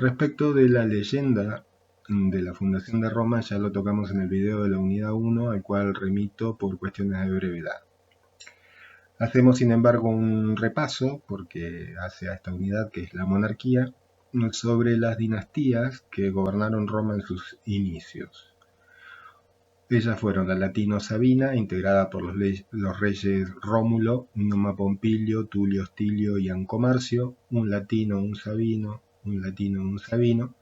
Respecto de la leyenda de la fundación de Roma, ya lo tocamos en el video de la unidad 1, al cual remito por cuestiones de brevedad. Hacemos sin embargo un repaso, porque hace a esta unidad, que es la monarquía, sobre las dinastías que gobernaron Roma en sus inicios. Ellas fueron la latino-sabina, integrada por los reyes Rómulo, Numa Pompilio, Tulio Hostilio y Ancomarcio, un latino, un sabino, un latino, un sabino,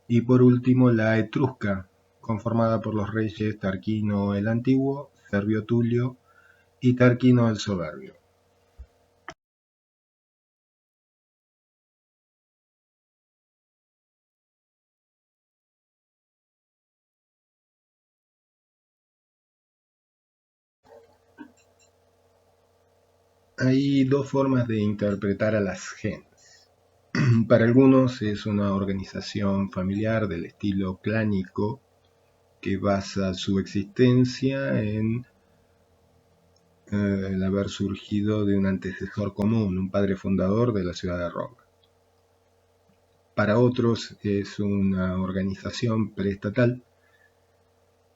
y por último la etrusca, conformada por los reyes Tarquino el Antiguo, Servio Tulio y Tarquino el Soberbio. Hay dos formas de interpretar a las gens. Para algunos es una organización familiar del estilo clánico que basa su existencia en el haber surgido de un antecesor común, un padre fundador de la ciudad de Roma. Para otros es una organización preestatal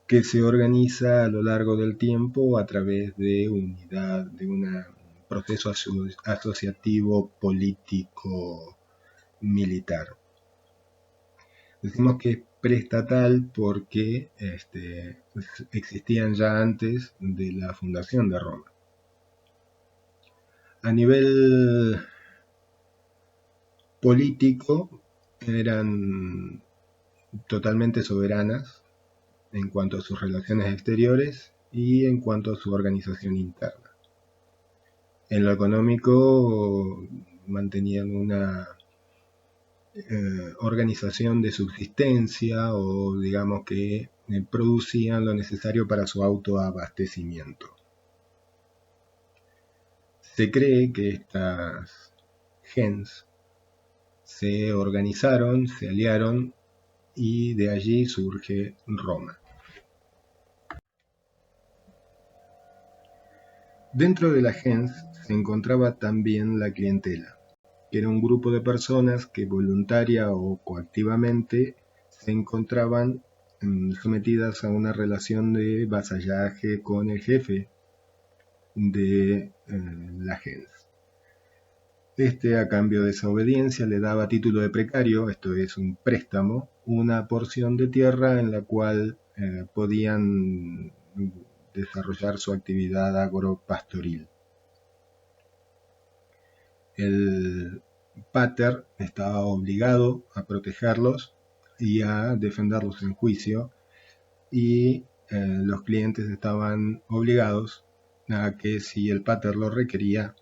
que se organiza a lo largo del tiempo a través de un proceso asociativo político militar. Decimos que es preestatal porque existían ya antes de la fundación de Roma. A nivel político eran totalmente soberanas en cuanto a sus relaciones exteriores y en cuanto a su organización interna. En lo económico mantenían una organización de subsistencia, o digamos que producían lo necesario para su autoabastecimiento. Se cree que estas gens se organizaron, se aliaron y de allí surge Roma. Dentro de la gens se encontraba también la clientela, que era un grupo de personas que voluntaria o coactivamente se encontraban sometidas a una relación de vasallaje con el jefe de la gens. A cambio de esa obediencia, le daba a título de precario, esto es un préstamo, una porción de tierra en la cual podían desarrollar su actividad agropastoril. El pater estaba obligado a protegerlos y a defenderlos en juicio, y los clientes estaban obligados a que, si el pater lo requería,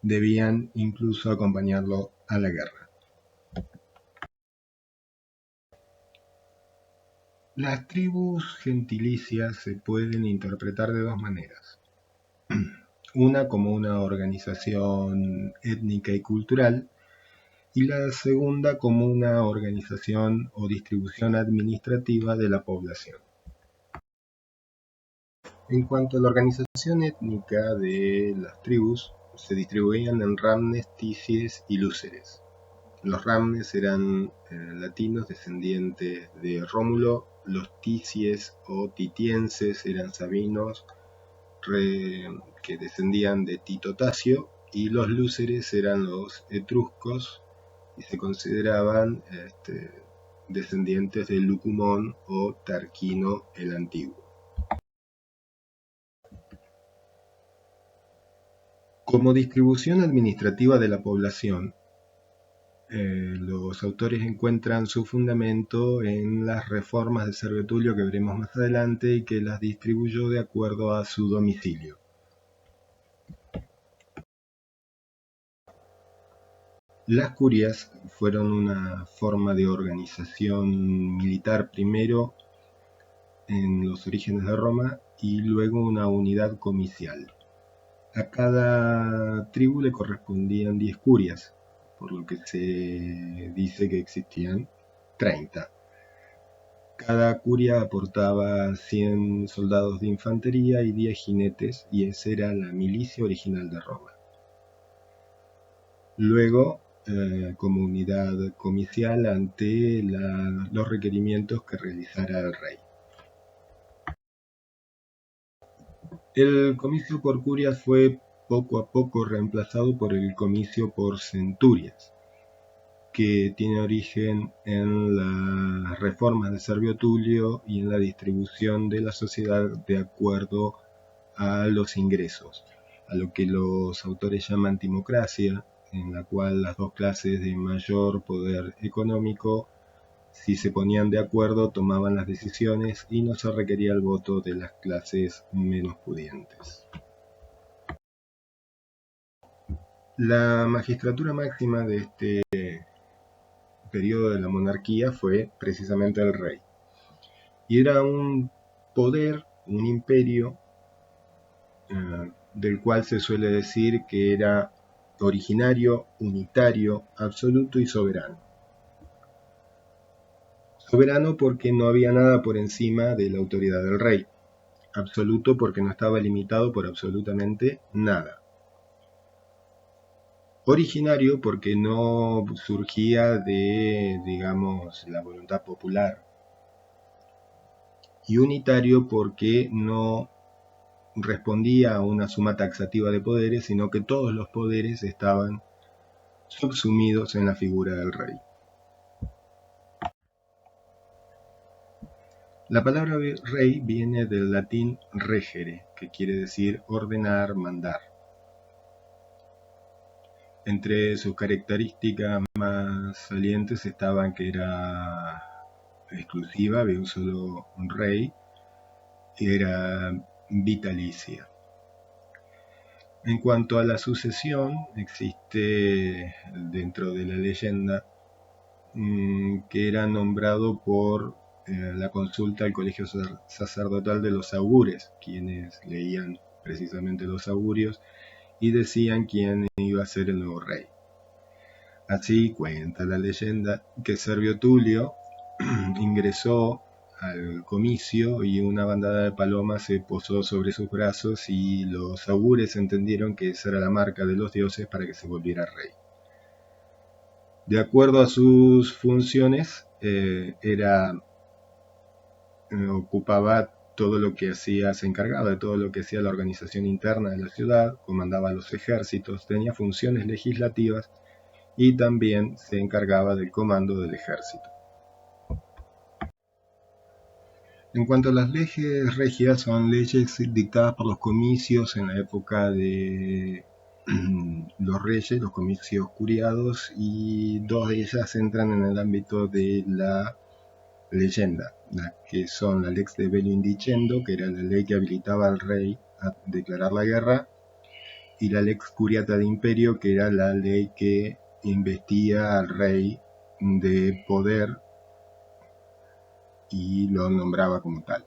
debían incluso acompañarlo a la guerra. Las tribus gentilicias se pueden interpretar de dos maneras. Una como una organización étnica y cultural, y la segunda como una organización o distribución administrativa de la población. En cuanto a la organización étnica de las tribus, se distribuían en ramnes, ticies y lúceres. Los ramnes eran latinos descendientes de Rómulo, los ticies o titienses eran sabinos que descendían de Tito Tasio, y los lúceres eran los etruscos y se consideraban descendientes de Lucumón o Tarquino el Antiguo. Como distribución administrativa de la población, los autores encuentran su fundamento en las reformas de Servio Tulio, que veremos más adelante, y que las distribuyó de acuerdo a su domicilio. Las curias fueron una forma de organización militar primero en los orígenes de Roma y luego una unidad comicial. A cada tribu le correspondían 10 curias, por lo que se dice que existían 30. Cada curia aportaba 100 soldados de infantería y 10 jinetes, y esa era la milicia original de Roma. Luego como unidad comicial ante los requerimientos que realizara el rey. El comicio por curias fue poco a poco reemplazado por el comicio por centurias, que tiene origen en las reformas de Servio Tulio y en la distribución de la sociedad de acuerdo a los ingresos, a lo que los autores llaman timocracia, en la cual las dos clases de mayor poder económico, si se ponían de acuerdo, tomaban las decisiones y no se requería el voto de las clases menos pudientes. La magistratura máxima de este periodo de la monarquía fue precisamente el rey. Y era un poder, un imperio, del cual se suele decir que era originario, unitario, absoluto y soberano. Soberano porque no había nada por encima de la autoridad del rey. Absoluto porque no estaba limitado por absolutamente nada. Originario porque no surgía de, digamos, la voluntad popular. Y unitario porque no respondía a una suma taxativa de poderes, sino que todos los poderes estaban subsumidos en la figura del rey. La palabra rey viene del latín regere, que quiere decir ordenar, mandar. Entre sus características más salientes estaban que era exclusiva, había un solo rey, y era vitalicia. En cuanto a la sucesión, existe dentro de la leyenda que era nombrado por la consulta al colegio sacerdotal de los augures, quienes leían precisamente los augurios y decían quién iba a ser el nuevo rey. Así cuenta la leyenda que Servio Tulio ingresó al comicio y una bandada de palomas se posó sobre sus brazos y los augures entendieron que esa era la marca de los dioses para que se volviera rey. De acuerdo a sus funciones, ocupaba todo lo que hacía, se encargaba de todo lo que hacía la organización interna de la ciudad, comandaba los ejércitos, tenía funciones legislativas y también se encargaba del comando del ejército. En cuanto a las leyes regias, son leyes dictadas por los comicios en la época de los reyes, los comicios curiados, y dos de ellas entran en el ámbito de la leyenda, que son la Lex de Bello Indicendo, que era la ley que habilitaba al rey a declarar la guerra, y la Lex Curiata de Imperio, que era la ley que investía al rey de poder y lo nombraba como tal.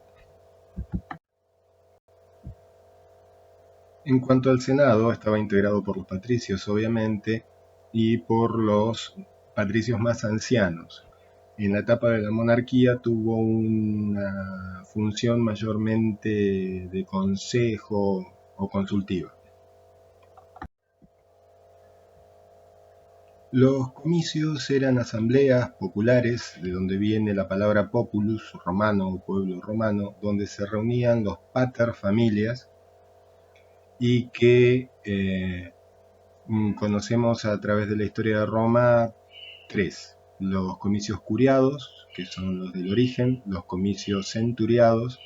En cuanto al Senado, estaba integrado por los patricios, obviamente, y por los patricios más ancianos. En la etapa de la monarquía tuvo una función mayormente de consejo o consultiva. Los comicios eran asambleas populares, de donde viene la palabra populus romano o pueblo romano, donde se reunían los pater familias y que conocemos a través de la historia de Roma tres: los comicios curiados, que son los del origen, los comicios centuriados,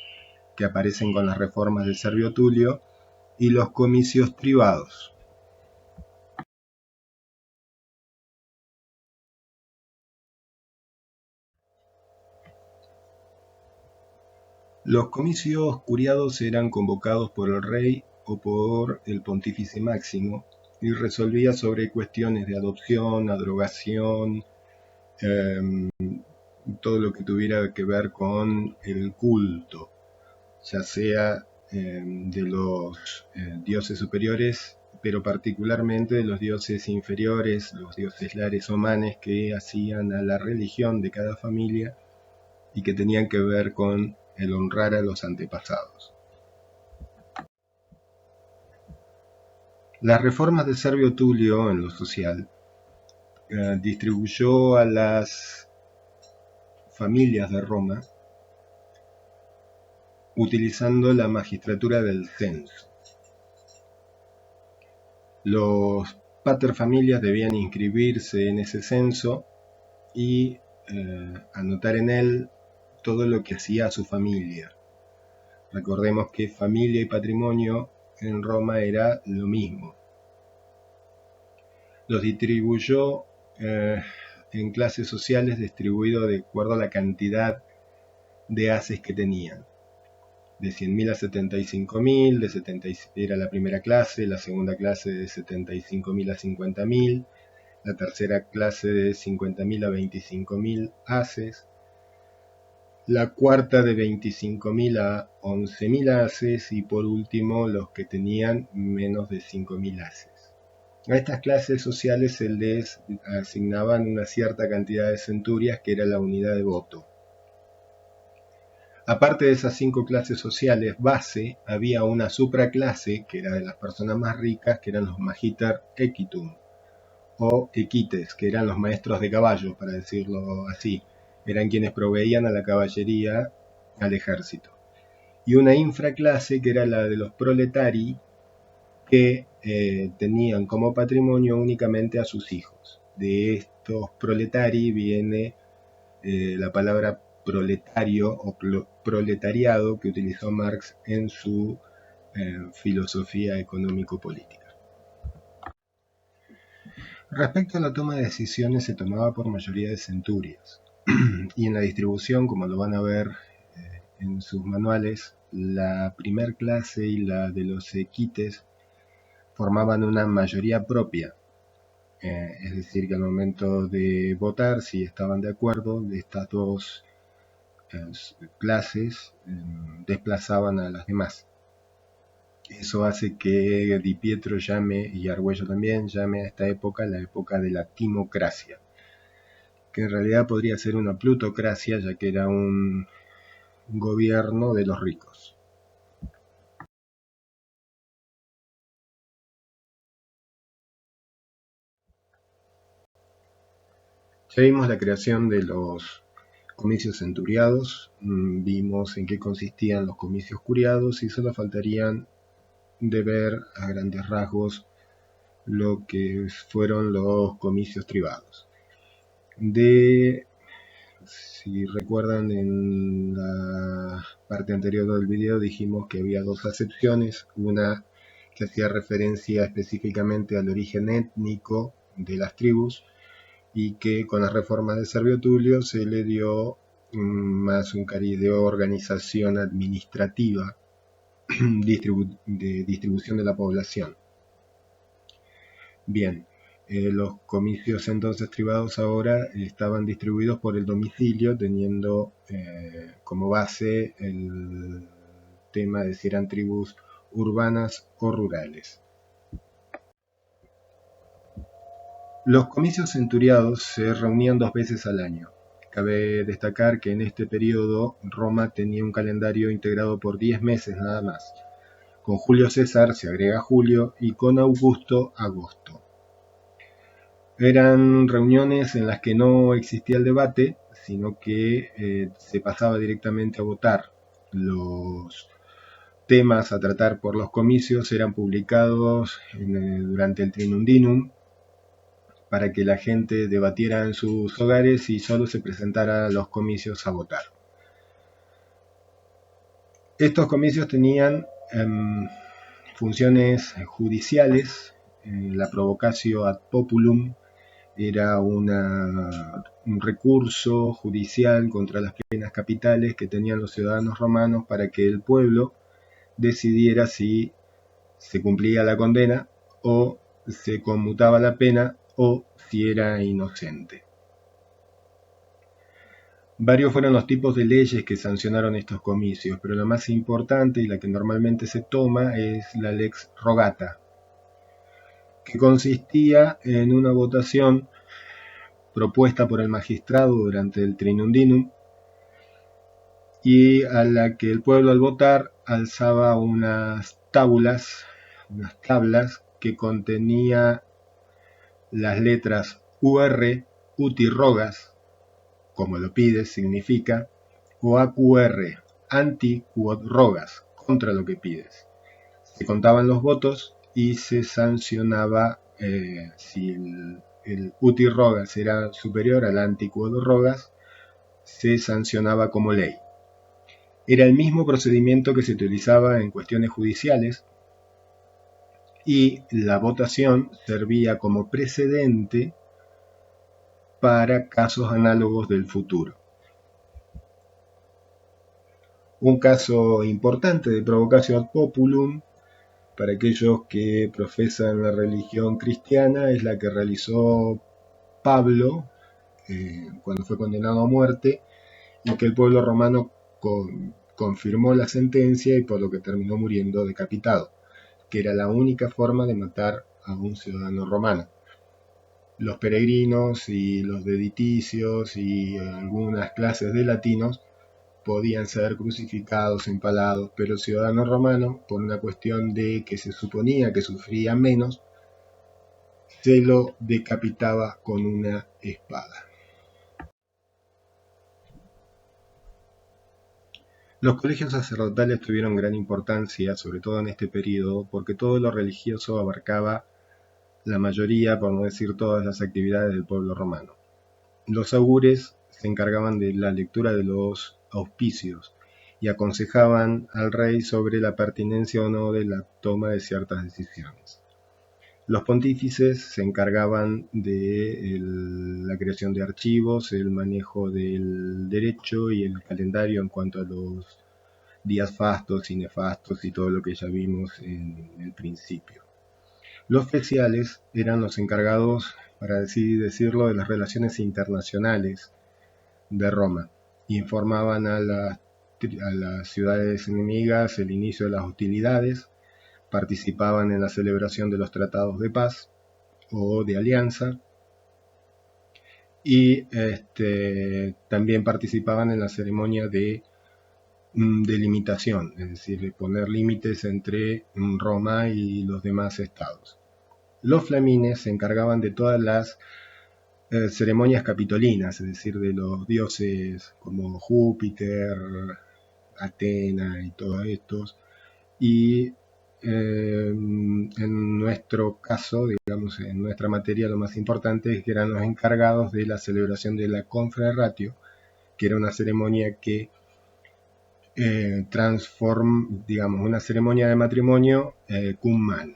que aparecen con las reformas de Servio Tulio, y los comicios tribados. Los comicios curiados eran convocados por el rey o por el pontífice máximo y resolvía sobre cuestiones de adopción, abrogación, todo lo que tuviera que ver con el culto, ya sea de los dioses superiores, pero particularmente de los dioses inferiores, los dioses lares o manes que hacían a la religión de cada familia y que tenían que ver con el honrar a los antepasados. Las reformas de Servio Tulio en lo social distribuyó a las familias de Roma utilizando la magistratura del censo. Los paterfamilias debían inscribirse en ese censo y anotar en él todo lo que hacía su familia. Recordemos que familia y patrimonio en Roma era lo mismo. Los distribuyó en clases sociales, distribuido de acuerdo a la cantidad de haces que tenían. De 100.000 a 75.000, era la primera clase, la segunda clase de 75.000 a 50.000, la tercera clase de 50.000 a 25.000 haces, la cuarta de 25.000 a 11.000 haces y por último los que tenían menos de 5.000 haces. A estas clases sociales se les asignaban una cierta cantidad de centurias, que era la unidad de voto. Aparte de esas 5 clases sociales base, había una supraclase, que era de las personas más ricas, que eran los magiter equitum, o equites, que eran los maestros de caballos, para decirlo así. Eran quienes proveían a la caballería, al ejército. Y una infraclase, que era la de los proletari, que tenían como patrimonio únicamente a sus hijos. De estos proletari viene la palabra proletario o proletariado que utilizó Marx en su filosofía económico-política. Respecto a la toma de decisiones, se tomaba por mayoría de centurias y en la distribución, como lo van a ver en sus manuales, la primer clase y la de los equites formaban una mayoría propia, es decir, que al momento de votar, si estaban de acuerdo, de estas dos clases desplazaban a las demás. Eso hace que Di Pietro llame, y Argüello también, llame a esta época la época de la timocracia, que en realidad podría ser una plutocracia, ya que era un gobierno de los ricos. Ya vimos la creación de los comicios centuriados, vimos en qué consistían los comicios curiados y solo faltarían de ver a grandes rasgos lo que fueron los comicios tribados. Si recuerdan, en la parte anterior del video dijimos que había dos acepciones, una que hacía referencia específicamente al origen étnico de las tribus y que con las reformas de Servio Tulio se le dio más un cariz de organización administrativa de distribución de la población. Bien, los comicios entonces tribados ahora estaban distribuidos por el domicilio, teniendo como base el tema de si eran tribus urbanas o rurales. Los comicios centuriados se reunían 2 veces al año. Cabe destacar que en este periodo Roma tenía un calendario integrado por 10 meses nada más. Con Julio César se agrega julio y con Augusto agosto. Eran reuniones en las que no existía el debate, sino que se pasaba directamente a votar. Los temas a tratar por los comicios eran publicados durante el Trinundinum para que la gente debatiera en sus hogares y solo se presentara a los comicios a votar. Estos comicios tenían funciones judiciales. La provocatio ad populum era un recurso judicial contra las penas capitales que tenían los ciudadanos romanos para que el pueblo decidiera si se cumplía la condena o se conmutaba la pena o si era inocente. Varios fueron los tipos de leyes que sancionaron estos comicios, pero la más importante y la que normalmente se toma es la lex rogata, que consistía en una votación propuesta por el magistrado durante el Trinundinum y a la que el pueblo al votar alzaba unas tablas que contenía las letras UR uti rogas, como lo pides, significa, o AQR, anti quod rogas, contra lo que pides. Se contaban los votos y se sancionaba si el uti rogas era superior al anti quod rogas, se sancionaba como ley. Era el mismo procedimiento que se utilizaba en cuestiones judiciales y la votación servía como precedente para casos análogos del futuro. Un caso importante de provocación populum para aquellos que profesan la religión cristiana es la que realizó Pablo cuando fue condenado a muerte y que el pueblo romano confirmó la sentencia y por lo que terminó muriendo decapitado, que era la única forma de matar a un ciudadano romano. Los peregrinos y los dediticios y algunas clases de latinos podían ser crucificados, empalados, pero el ciudadano romano, por una cuestión de que se suponía que sufría menos, se lo decapitaba con una espada. Los colegios sacerdotales tuvieron gran importancia, sobre todo en este periodo, porque todo lo religioso abarcaba la mayoría, por no decir todas las actividades del pueblo romano. Los augures se encargaban de la lectura de los auspicios y aconsejaban al rey sobre la pertinencia o no de la toma de ciertas decisiones. Los pontífices se encargaban de la creación de archivos, el manejo del derecho y el calendario en cuanto a los días fastos y nefastos y todo lo que ya vimos en el principio. Los oficiales eran los encargados, para así decirlo, de las relaciones internacionales de Roma. Informaban a las ciudades enemigas el inicio de las hostilidades, participaban en la celebración de los tratados de paz o de alianza y también participaban en la ceremonia de delimitación, es decir, de poner límites entre Roma y los demás estados. Los flamines se encargaban de todas las ceremonias capitolinas, es decir, de los dioses como Júpiter, Atena y todos estos. Y en nuestro caso, digamos, en nuestra materia, lo más importante es que eran los encargados de la celebración de la confraterratio, que era una ceremonia que digamos, una ceremonia de matrimonio cum mal,